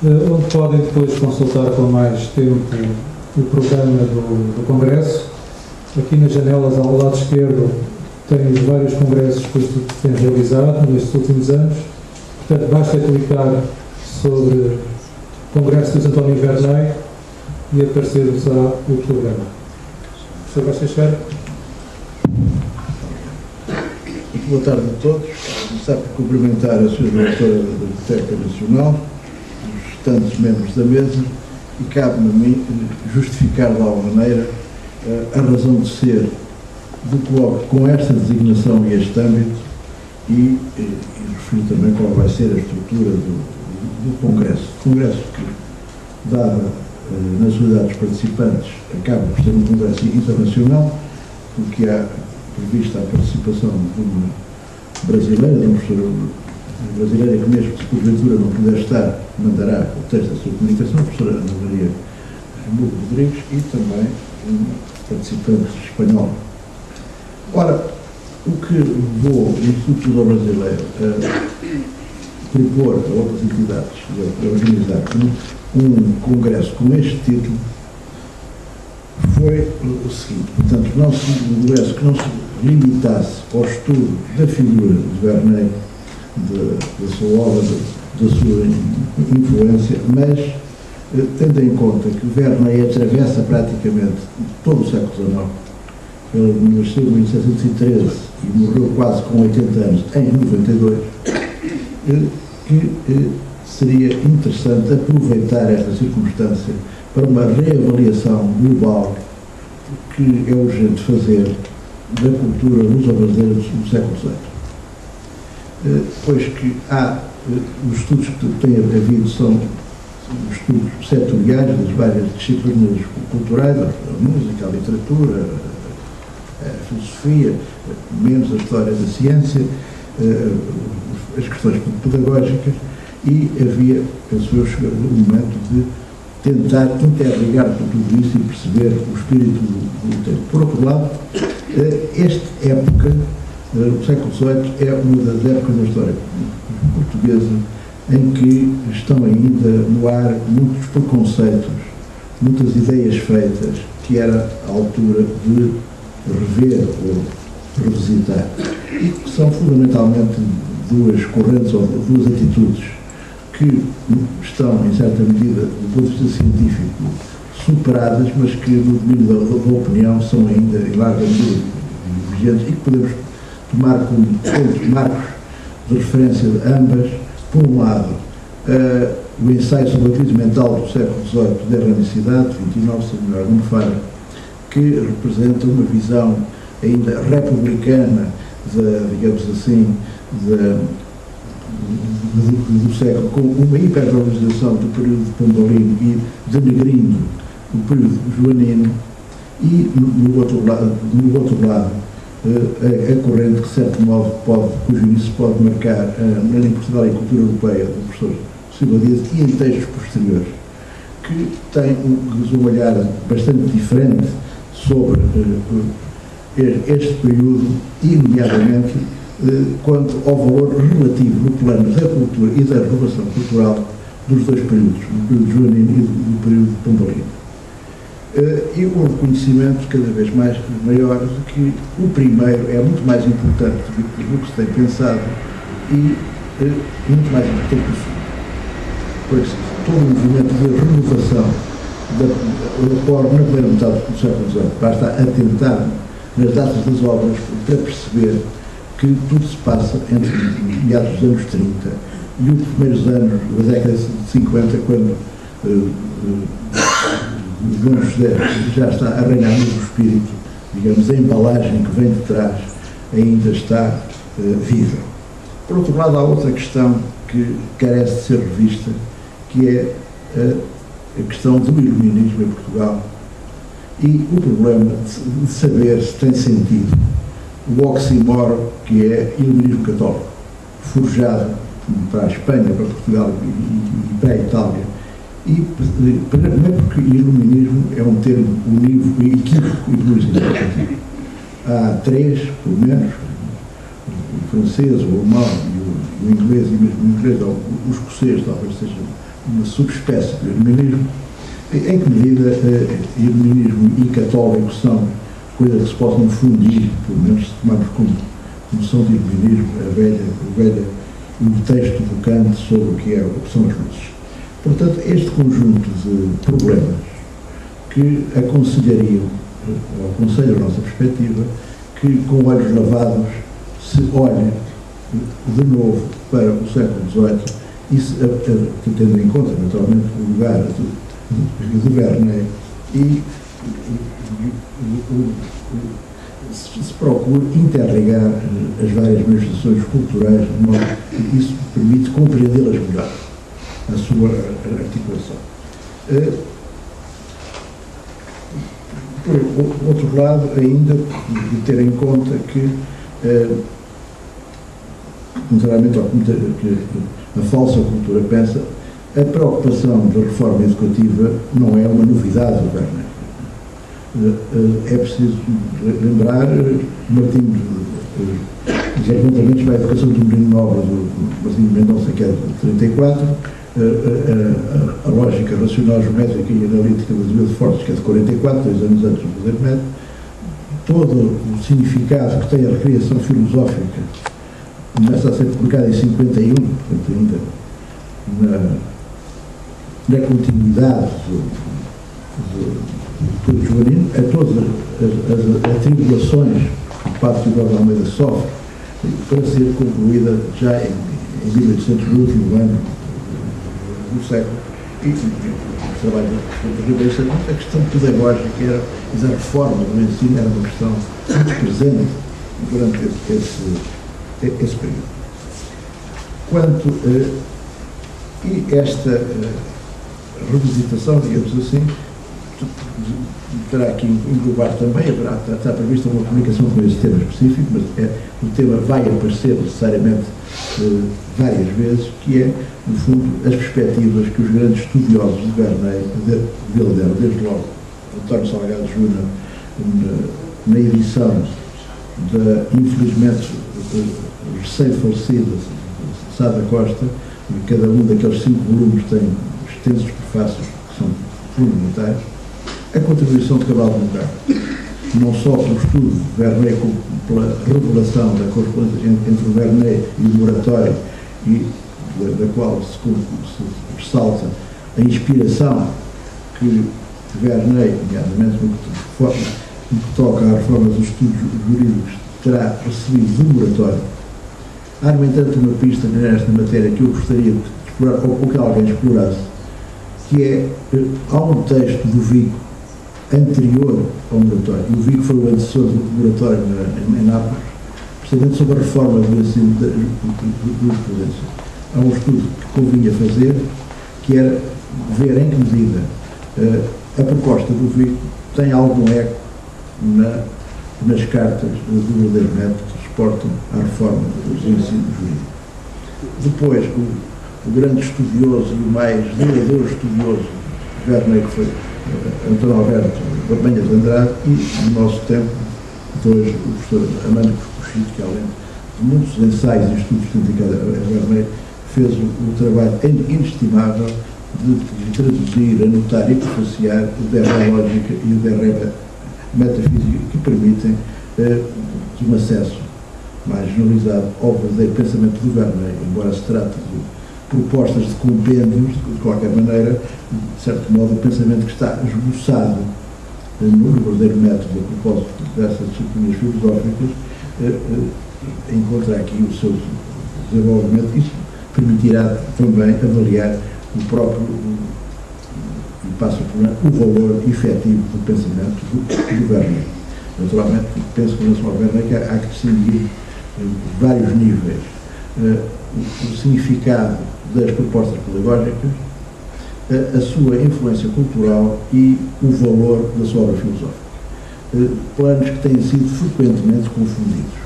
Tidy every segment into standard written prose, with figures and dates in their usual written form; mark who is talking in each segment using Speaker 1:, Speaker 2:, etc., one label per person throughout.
Speaker 1: onde podem depois consultar com mais tempo o programa do Congresso. Aqui nas janelas ao lado esquerdo tem os vários congressos que o Instituto tem realizado nestes últimos anos. Portanto, basta clicar sobre o Congresso de António Verney e aparecer-vos o programa. Sr. Baixo.
Speaker 2: Boa tarde a todos. Começar por cumprimentar a Sra. Diretora da Biblioteca Nacional, os restantes membros da mesa, e cabe-me a mim justificar de alguma maneira a razão de ser do colóquio com esta designação e este âmbito e referir também qual vai ser a estrutura do Congresso. O Congresso que, dada na sociedade dos participantes, acaba por ser um Congresso internacional, porque há prevista a participação de uma brasileira, de uma professora brasileira que, mesmo que se porventura não puder estar, mandará o texto da sua comunicação, a professora Ana Maria Ramiro Rodrigues, e também um participante espanhol. Ora, o que levou o Instituto Luso Brasileiro a propor a outras entidades a organizar um congresso com este título foi o seguinte: portanto, um congresso que não se limitasse ao estudo da figura de Verney, da sua obra, da sua influência, mas tendo em conta que Verney atravessa praticamente todo o século XIX. Ele nasceu em 1713 e morreu quase com 80 anos, em 92, que seria interessante aproveitar esta circunstância para uma reavaliação global que é urgente fazer da cultura luso-brasileira do século XVIII. Pois que há os estudos que têm havido são estudos setoriais das várias disciplinas culturais, a música, a literatura, a filosofia, menos a história da ciência, as questões pedagógicas, e havia, penso eu, chegado o momento de tentar interligar com tudo isso e perceber o espírito do tempo. Por outro lado, esta época, o século XVIII, é uma das épocas da história portuguesa em que estão ainda no ar muitos preconceitos, muitas ideias feitas, que era a altura de rever ou revisitar, e que são fundamentalmente duas correntes ou duas atitudes que estão, em certa medida, do ponto de vista científico, superadas, mas que, no domínio da opinião, são ainda, em larga medida, vigentes, e que podemos tomar como pontos marcos de referência de ambas. Por um lado, o ensaio sobre a crise mental do século XVIII da erranicidade, 29, se não me falha, que representa uma visão ainda republicana, digamos assim, do século, com uma hipervalorização do período de Pombalino e denegrindo o período joanino, e no outro lado a corrente que, de certo modo, cujo início pode marcar na Universidade e Cultura Europeia do professor Silva Dias, e em textos posteriores, que tem um olhar bastante diferente sobre este período, e, nomeadamente, quanto ao valor relativo no plano da cultura e da renovação cultural dos dois períodos, do período joanino e do período pombalino. E um reconhecimento cada vez mais maior de que o primeiro é muito mais importante do que se tem pensado e muito mais importante que o segundo. Pois todo o movimento de renovação da na primeira metade do século XVIII basta atentar nas datas das obras para perceber que tudo se passa entre meados dos anos 30 e os primeiros anos da década de 50, quando João José já está a reinar no espírito, digamos, a embalagem que vem de trás ainda está viva. Por outro lado, há outra questão que carece de ser revista, que é a questão do iluminismo em Portugal e o problema de saber se tem sentido o oxímoro que é iluminismo católico, forjado para a Espanha, para Portugal e para a Itália. E primeiro porque iluminismo é um termo unívoco e equívoco e plurisignificativo. Há três, pelo menos, o francês, o alemão e o inglês, e mesmo o inglês, ou o escocês talvez seja uma subespécie do iluminismo. Em que medida iluminismo e católico são coisas que se possam fundir, pelo menos se tomarmos como noção de iluminismo, o texto do Kant sobre o que são as luzes. Portanto, este conjunto de problemas que aconselhariam, ou aconselham a nossa perspectiva, que com olhos lavados se olhe de novo para o século XVIII e tendo em conta, naturalmente, o lugar de Verney e se procura interligar as várias manifestações culturais de modo que isso permite compreendê-las melhor, a sua articulação. Por outro lado, ainda de ter em conta que, contrariamente ao que a falsa cultura pensa, a preocupação da reforma educativa não é uma novidade do Verney. É preciso lembrar Martim dos apontamentos para a educação do menino nobre do Martim de Mendonça, que é de 34, a lógica racional, geométrica e analítica de Azevedo Fortes, que é de 44, 2 anos antes do Poder Médio. Todo o significado que tem a recriação filosófica começa a ser publicada em 51, portanto ainda na continuidade do juvenil, a todas as atribulações que o Padre Teodoro de Almeida sofre para ser concluída já em 1800, no último ano do século, e o trabalho do Ribeiro Santos, a questão pedagógica, a reforma do ensino, era uma questão muito presente durante esse período. E esta revisitação, digamos assim, terá que englobar também, está prevista uma comunicação com esse tema específico, mas o tema vai aparecer necessariamente várias vezes, que é, no fundo, as perspectivas que os grandes estudiosos de Verney deram, desde logo António Salgado Júnior, na edição da, infelizmente, recém-falecida Sada Costa, e cada um daqueles 5 volumes tem extensos prefácios que são fundamentais, a contribuição de Cabral de Moncarro, não só pelo estudo de Verney, como pela revelação da correspondência entre o Verney e o moratório, e da qual se ressalta a inspiração que Verney, nomeadamente no que toca à reforma dos estudos jurídicos, terá recebido do moratório. Há, no entanto, uma pista nesta matéria que eu gostaria de explorar, ou que alguém explorasse, que é, há um texto do Vico anterior ao moratório, e o Vico foi o antecessor do moratório em Nápoles, precisamente sobre a reforma do ensino de jurisprudência. Há um estudo que convinha fazer, que era ver em que medida a proposta do Vico tem algum eco nas cartas do verdadeiro método que suportam a reforma dos ensinos jurídicos. Depois, o grande estudioso e o mais duradouro estudioso de Verney, que foi António Alberto Banha de Andrade, e, no nosso tempo, depois o professor Amândio Cuscuchito, que além de muitos ensaios e estudos dedicados a Verney, fez o trabalho inestimável de traduzir, anotar e prefaciar o DRE lógica e o DRE metafísica, que permitem um acesso mais generalizado ao verdadeiro pensamento do Verney, embora se trate de propostas de compêndios, de qualquer maneira, de certo modo, o pensamento que está esboçado no verdadeiro método a propósito dessas disciplinas filosóficas encontra aqui o seu desenvolvimento. Isso permitirá também avaliar o próprio, e passa por o valor efetivo do pensamento do Verney. Naturalmente, penso que no Verney que há que distinguir vários níveis. O significado das propostas pedagógicas, a sua influência cultural e o valor da sua obra filosófica. Planos que têm sido frequentemente confundidos.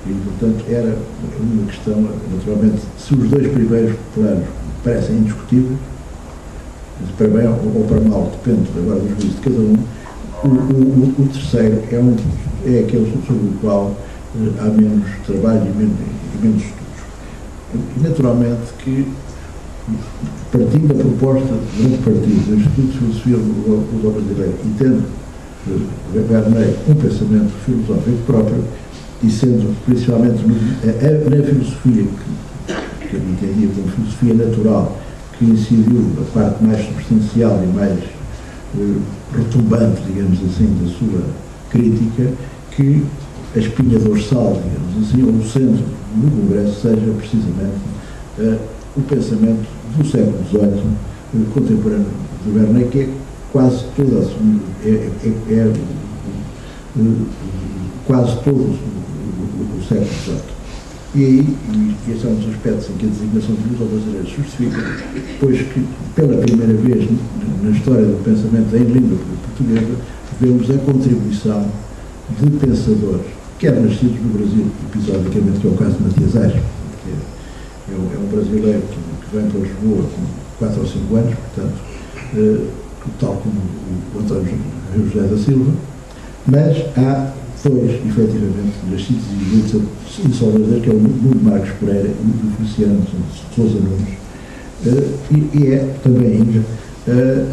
Speaker 2: E, portanto, era uma questão, naturalmente, se os dois primeiros planos parecem indiscutíveis, para bem ou para mal, depende agora dos juízos de cada um, o terceiro é aquele sobre o qual há menos trabalho e menos estudos. E, naturalmente, que partindo da proposta do partido do Instituto de Filosofia Luso-Brasileira e tendo Verney um pensamento filosófico próprio e sendo principalmente na filosofia que eu entendia como filosofia natural, que incidiu a parte mais substancial e mais retumbante, digamos assim, da sua crítica, que a espinha dorsal, digamos assim, ou o centro do Congresso seja precisamente o pensamento do século XVIII contemporâneo de Verney, que é quase toda a quase todo o século XVIII. E aí, e esse é um dos aspectos em que a designação de luso-brasileiro se justifica, pois que, pela primeira vez na história do pensamento em língua portuguesa, vemos a contribuição de pensadores, quer nascidos no Brasil, episodicamente, que é o caso de Matias Aires, que é um brasileiro que vem para Lisboa com 4 ou 5 anos, portanto, tal como o António José da Silva, mas há dois, efetivamente, nascidos e Salvador, que é o Nuno Marcos Pereira e o Feliciano Sousa Nunes, e é também ainda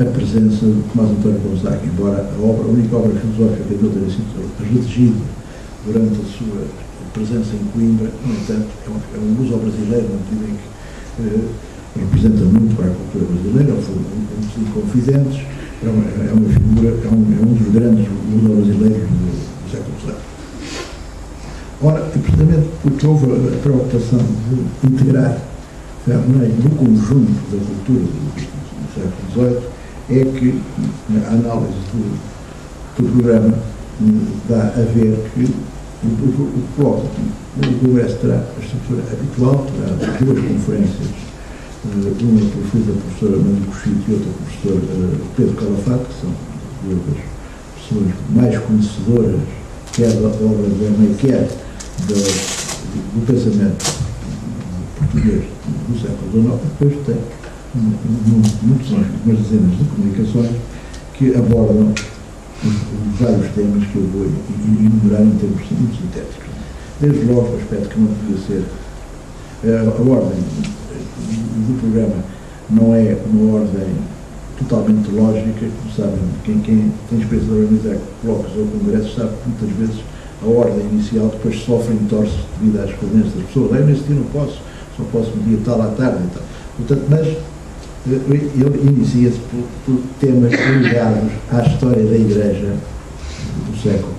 Speaker 2: a presença de Tomás António Gonzaga, embora a única obra filosófica que ele tenha sido redigida durante a sua presença em Coimbra, no entanto, é um luso-brasileiro, na medida em que representa muito para a cultura brasileira, foi um dos inconfidentes, é uma figura, é um dos grandes luso-brasileiros do século XVIII. Ora, e precisamente porque houve a preocupação de integrar Verney no conjunto da cultura do século XVIII, é que a análise do programa dá a ver que o Congresso terá a estrutura habitual, terá 2 conferências, uma professora Maria Cochito e outra professor Pedro Calafate, que são 2 das pessoas mais conhecedoras, quer da obra de Verney, quer do pensamento português do século XIX. Depois tem umas dezenas de comunicações que abordam os vários temas que eu vou enumerar em termos muito sintéticos. Desde logo o aspecto que não podia ser a ordem do programa não é uma ordem totalmente lógica, como sabem, quem tem experiência de organizar colóquios ou congressos sabe que muitas vezes a ordem inicial depois sofre entorce devido às presenças das pessoas. Nesse dia não posso, só posso no dia tal à tarde e tal. Portanto, mas ele inicia-se por temas ligados à história da Igreja do século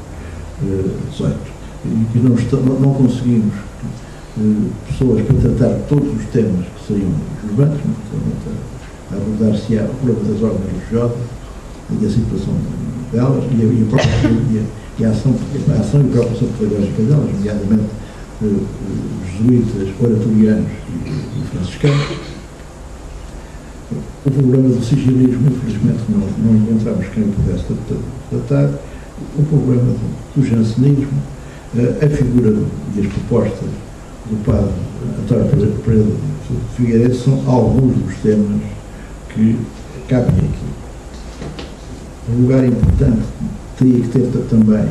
Speaker 2: XVIII. E que não conseguimos pessoas para tratar todos os temas que seriam relevantes, a abordar-se o problema das ordens religiosas e a situação delas e a ação e preocupação pedagógica delas, nomeadamente jesuítas, oratorianos e franciscanos. O problema do sigilismo, infelizmente, não encontramos quem o pudesse tratar. O problema do jansenismo, a figura e as propostas do padre António Pereira de Figueiredo são alguns dos temas que cabem aqui. Um lugar importante teria que ter também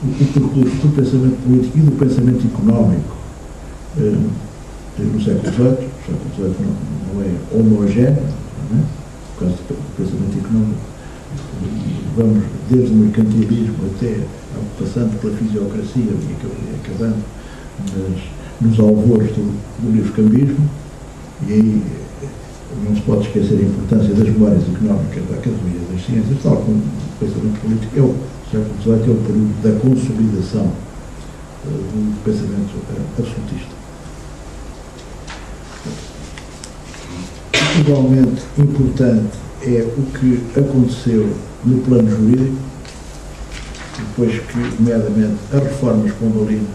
Speaker 2: o percurso do pensamento político e do pensamento económico no século XVIII. O século XVIII não é homogéneo, não é? Por causa do pensamento económico. Vamos desde o mercantilismo até passando pela fisiocracia e acabando nos alvores do livre-cambismo, e aí não se pode esquecer a importância das memórias económicas da Academia das Ciências, tal como o pensamento político. O século XVIII é o período da consolidação do pensamento absolutista. Igualmente importante é o que aconteceu no plano jurídico, depois que, nomeadamente, as reformas pombalinas,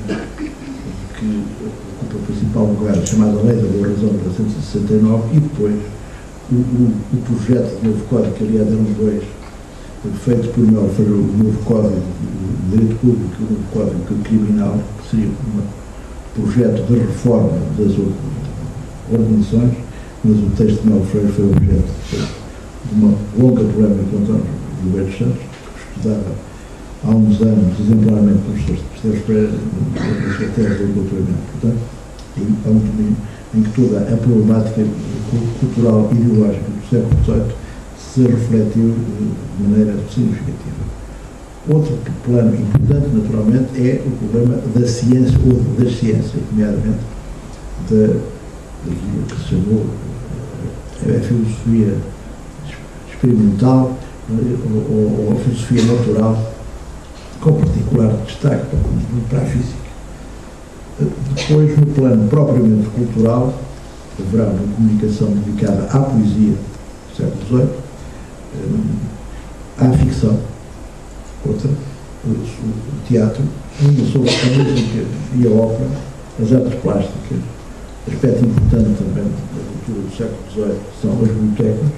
Speaker 2: que ocupa o principal lugar, chamada Lei da Boa Razão de 1969, e depois o projeto de novo código, que aliás eram 2, feito por Mel Ferreira, o novo código de direito público e o novo código criminal, que seria um projeto de reforma das ordenações, mas o texto de Mel Freire foi objeto de uma longa polémica com António Ribeiro Santos, que estudava há uns anos exemplarmente com os professores Pereira nas matérias de doutoramento. Portanto, há um domínio em que toda a problemática cultural e ideológica do século XVIII se refletiu de maneira significativa. Outro plano importante, naturalmente, é o problema da ciência, ou das ciências, nomeadamente daquilo que se chamou a filosofia experimental ou a filosofia natural, com particular destaque para a física. Depois, no plano propriamente cultural, haverá uma comunicação dedicada à poesia do século XVIII, à ficção, outra, o teatro, uma sobre a música e a ópera, as artes plásticas. Aspecto importante também da cultura do século XVIII são as bibliotecas,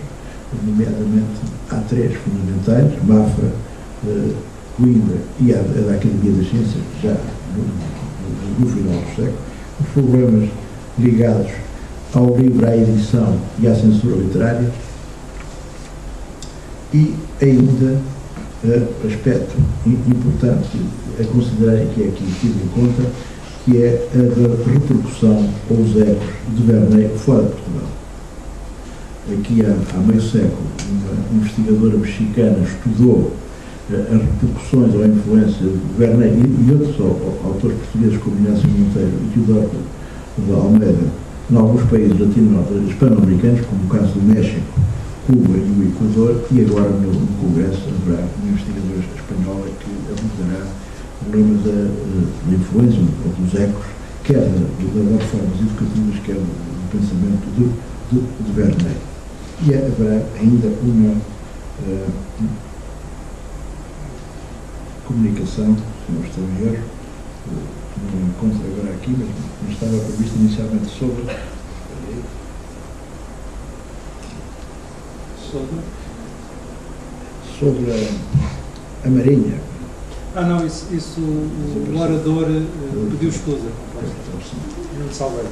Speaker 2: nomeadamente há três fundamentais: Mafra, Coimbra e a da Academia das Ciências, já no final do século. Os problemas ligados ao livro, à edição e à censura literária, e ainda aspecto importante a considerar e que é aqui tido em conta, que é a da repercussão ou os ecos de Verney fora de Portugal. Aqui há meio século, uma investigadora mexicana estudou as repercussões ou a influência de Verney e outros autores portugueses como Inácio Monteiro e Teodoro de Almeida em alguns países hispano-americanos, como o caso do México, Cuba e o Equador, e agora no Congresso haverá uma investigadora espanhola que abordará o problema da influência ou dos ecos, quer das reformas educativas, quer do pensamento de Verney. E haverá ainda uma comunicação, se não estou em erro, não encontro agora aqui, mas estava previsto inicialmente sobre a Marinha.
Speaker 1: Não, isso o orador pediu escusa. Não salvei.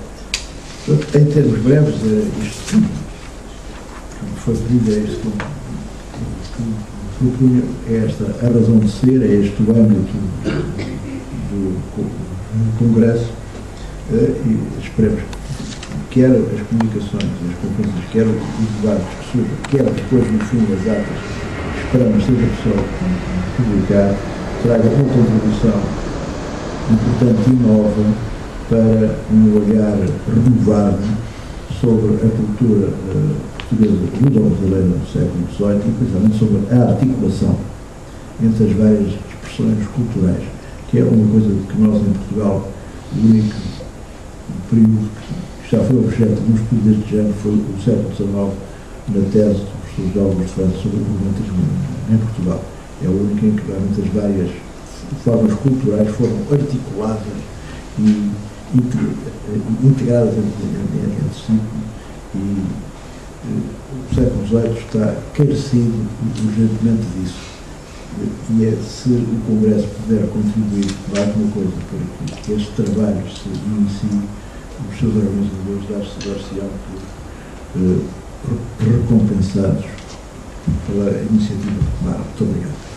Speaker 2: Em termos breves, isto que foi pedido, é isto que propunha, é esta a razão de ser, é este o âmbito do Congresso, e esperemos que quer as comunicações, as conferências, quer os debates que surjam, quer depois, no fim, as atas, esperamos seja possível publicar, traga uma contribuição importante e nova para um olhar renovado sobre a cultura portuguesa luso-brasileira do século XVIII e principalmente sobre a articulação entre as várias expressões culturais, que é uma coisa que nós em Portugal, o único período que já foi objeto de um estudo deste género foi o século XIX, na tese do professor João Augusto França sobre o romantismo em Portugal. É o único em que realmente as várias formas culturais foram articuladas e integradas entre si, e o século XVIII está carecido urgentemente disso. E se o Congresso puder contribuir com alguma coisa para que este trabalho se inicie, os seus organizadores dar-se-ão por recompensados pela iniciativa que tomaram. Muito obrigado.